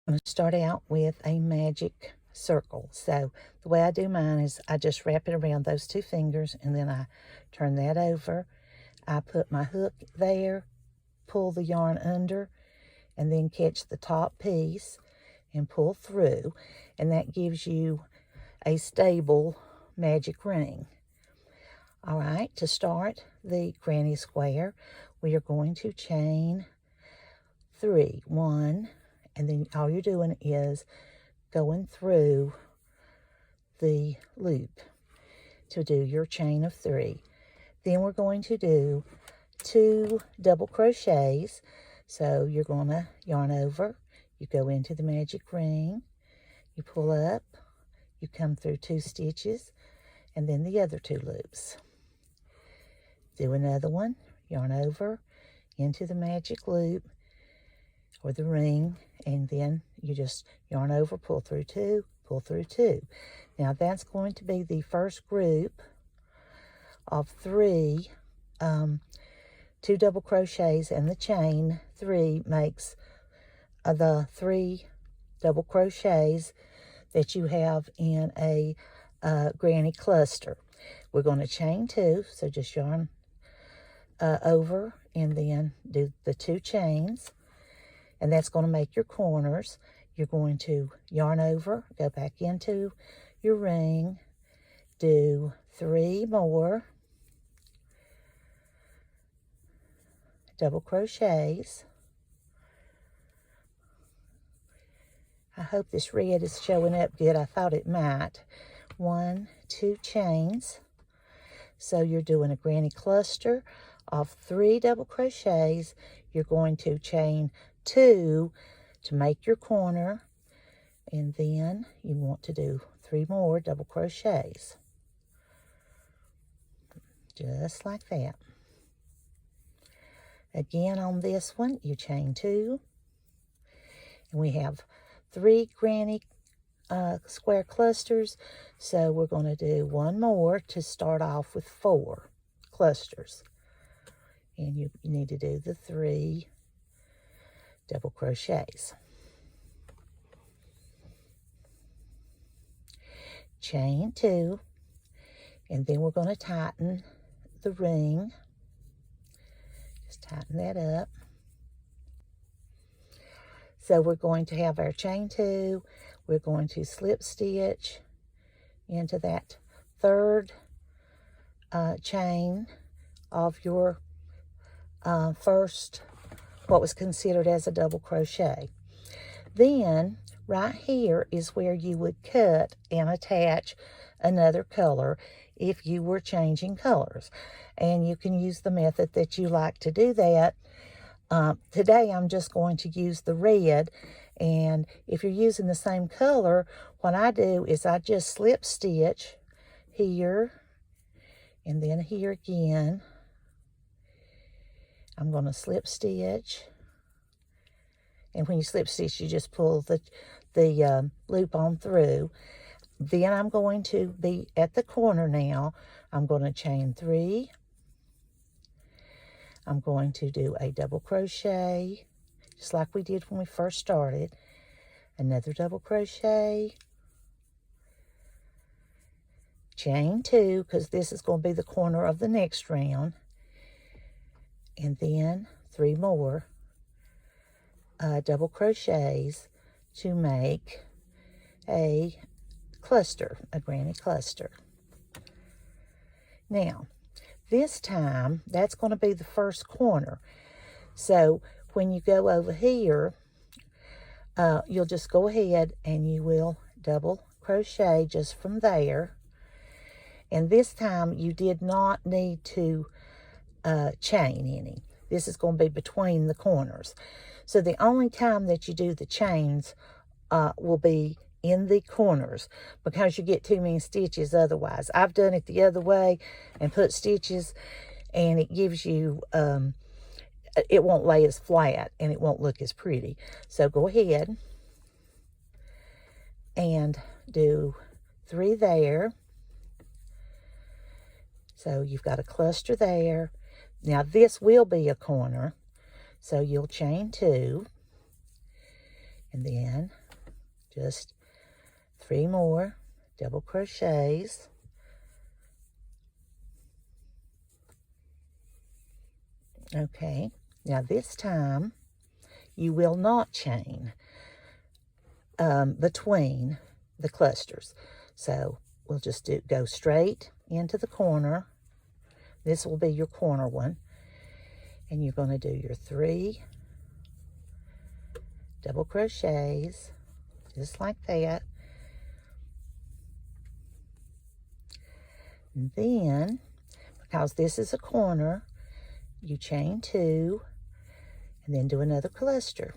I'm going to start out with a magic circle. So the way I do mine is I just wrap it around those two fingers, and then I turn that over. I put my hook there, pull the yarn under, and then catch the top piece and pull through, and that gives you a stable magic ring. All right, to start the granny square, we are going to chain 3, 1, and then all you're doing is going through the loop to do your chain of 3. Then we're going to do 2 double crochets. So you're going to yarn over, you go into the magic ring, you pull up, you come through 2 stitches, and then the other 2 loops. Do another one, yarn over, into the magic loop, or the ring, and then you just yarn over, pull through 2, pull through 2. Now that's going to be the first group of 3, 2 double crochets, and the chain 3 makes the 3 double crochets that you have in a granny cluster. We're going to chain 2, so just yarn over and then do the 2 chains, and that's going to make your corners. You're going to yarn over, go back into your ring, do 3 more double crochets. I hope this red is showing up good. I thought it might. 1, 2 chains. So you're doing a granny cluster of 3 double crochets. You're going to chain 2 to make your corner, and then you want to do 3 more double crochets, just like that. Again, on this one, you chain 2, and we have 3 granny square clusters, so we're going to do 1 more to start off with 4 clusters, and you need to do the 3 double crochets. Chain 2, and then we're going to tighten the ring. Just tighten that up. So we're going to have our chain 2. We're going to slip stitch into that 3rd chain of your first, what was considered as a double crochet. Then right here is where you would cut and attach another color if you were changing colors, and you can use the method that you like to do that. Today I'm just going to use the red, and if you're using the same color, what I do is I just slip stitch here and then here again. I'm going to slip stitch, and when you slip stitch, you just pull the loop on through. Then I'm going to be at the corner now. I'm going to chain 3. I'm going to do a double crochet, just like we did when we first started. Another double crochet. Chain 2, because this is going to be the corner of the next round. And then 3 more double crochets to make a cluster, a granny cluster. Now, this time, that's going to be the first corner. So when you go over here, you'll just go ahead and you will double crochet just from there. And this time, you did not need to chain any. This is going to be between the corners. So the only time that you do the chains will be in the corners, because you get too many stitches otherwise. I've done it the other way and put stitches, and it gives you, it won't lay as flat and it won't look as pretty. So go ahead and do 3 there. So you've got a cluster there. Now this will be a corner, so you'll chain 2 and then just 3 more double crochets. Okay, now this time you will not chain between the clusters. So we'll just go straight into the corner. This will be your corner one. And you're going to do your 3 double crochets, just like that. And then, because this is a corner, you chain 2 and then do another cluster.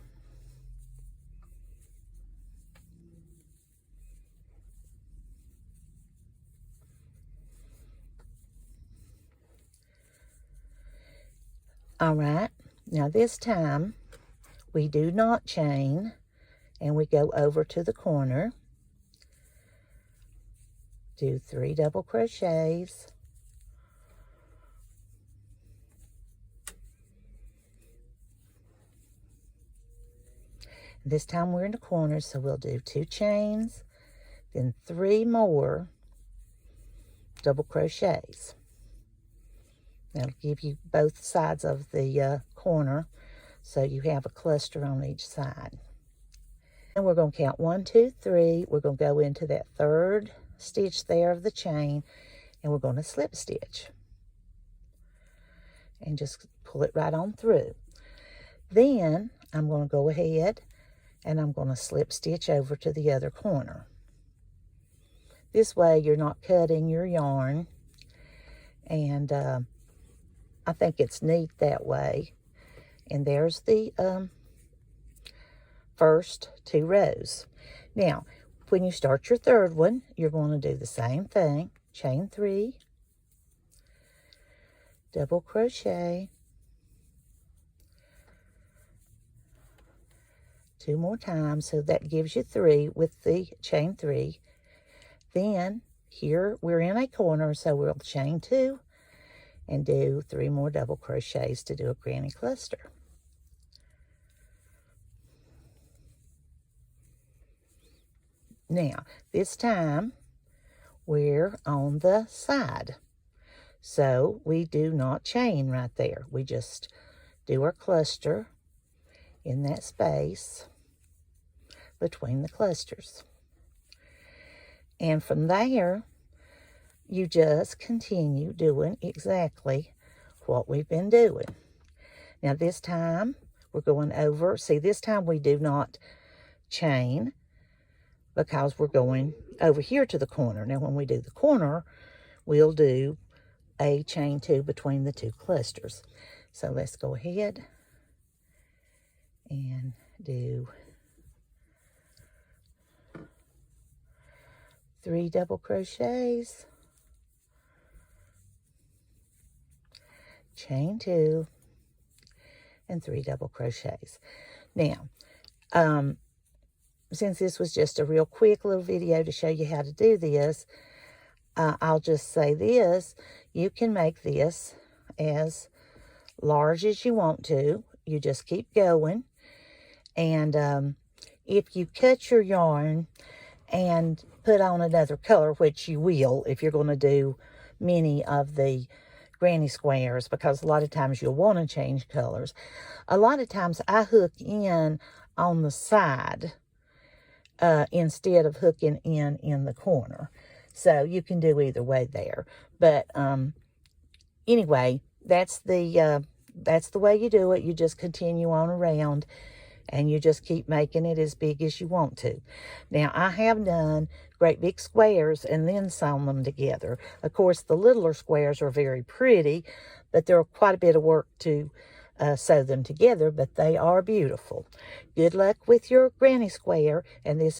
All right, now this time we do not chain and we go over to the corner. Do 3 double crochets. This time we're in the corner, so we'll do 2 chains, then 3 more double crochets. That'll give you both sides of the corner, so you have a cluster on each side. And we're going to count 1, 2, 3. We're going to go into that 3rd stitch there of the chain, and we're going to slip stitch. And just pull it right on through. Then I'm going to go ahead and I'm going to slip stitch over to the other corner. This way you're not cutting your yarn, and I think it's neat that way. And there's the first 2 rows. Now, when you start your 3rd one, you're going to do the same thing. Chain 3, double crochet, 2 more times, so that gives you 3 with the chain 3. Then here we're in a corner, so we'll chain 2 and do 3 more double crochets to do a granny cluster. Now, this time we're on the side, so we do not chain right there. We just do our cluster in that space between the clusters. And from there, you just continue doing exactly what we've been doing. Now this time, we're going over. See, this time we do not chain because we're going over here to the corner. Now when we do the corner, we'll do a chain 2 between the 2 clusters. So let's go ahead and do 3 double crochets, chain 2, and 3 double crochets. Now, since this was just a real quick little video to show you how to do this, I'll just say this: you can make this as large as you want to. You just keep going. And if you cut your yarn and put on another color, which you will if you're going to do many of the granny squares, because a lot of times you'll want to change colors. A lot of times I hook in on the side instead of hooking in the corner. So you can do either way there. But anyway, that's the way you do it. You just continue on around, and you just keep making it as big as you want to. Now, I have done great big squares and then sewn them together. Of course, the littler squares are very pretty, but they're quite a bit of work to sew them together, but they are beautiful. Good luck with your granny square, and this